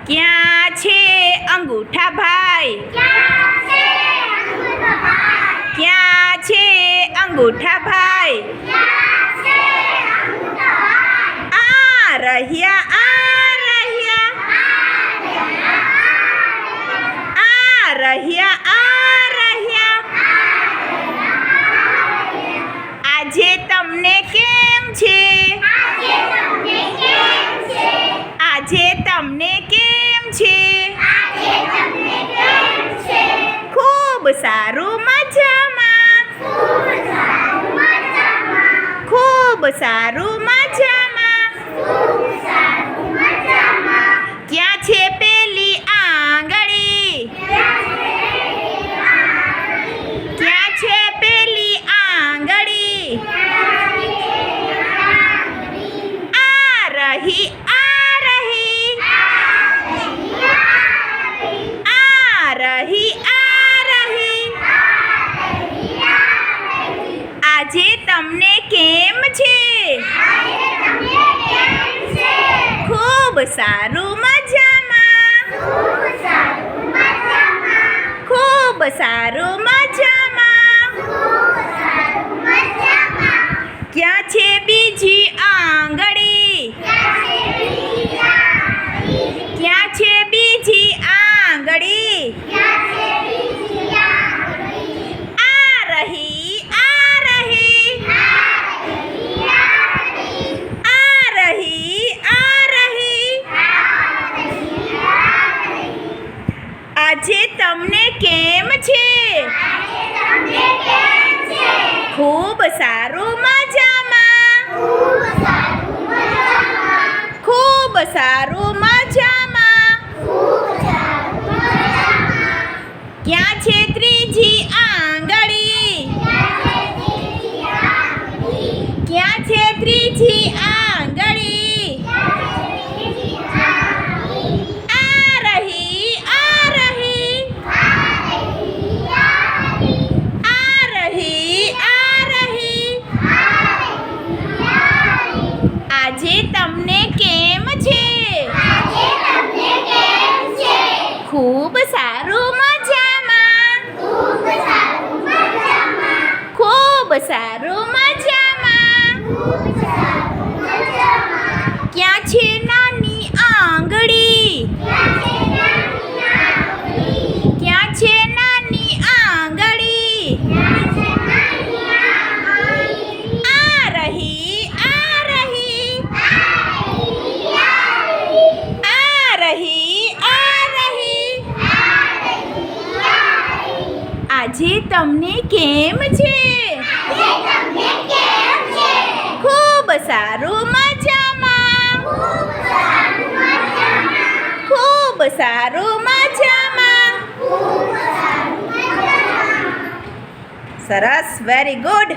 ક્યાં છે અંગૂઠા ભાઈ? ક્યાં છે અંગૂઠા ભાઈ? આ રહ્યા, આ રહ્યા. આજે તમને કેમ છે? આજે તમને કેમ છે? ખૂબ સારું, મજામાં. ખૂબ સારું, મજામાં. ક્યાં છે પેલી આંગળી? ક્યાં છે પેલી આંગળી? આ રહી, આ રહી. આ રહી, આ રહી. આજે તમને કેમ છે? ખૂબ સારું, મજામાં. ખૂબ સારું, મજામાં. ક્યાં છે બીજી આંગળી? ક્યાં છે બીજી આંગળી? આ રહી, આ રહી. આ રહી, આ રહી. આજે તમને કેમ છે? ખૂબ સારું, મજામાં. ખૂબ સારું, મજામાં. ક્યાં છે ત્રીજી આંગળી? ક્યાં છે ત્રીજી આંગળી? આ રહી, આ રહી. આ રહી, આ રહી. આજે તમને કેમ છે? ખૂબ સારું, મજામાં. ખૂબ સારું, મજામાં. ક્યાં છે નાની આંગળી? ક્યાં છે નાની આંગળી? આ રહી, આ રહી. આ રહી, આ રહી. આજે તમને કેમ છે? ખૂબ સારું, મજામાં. ખૂબ સારું, મજામાં. સરસ, વેરી ગુડ.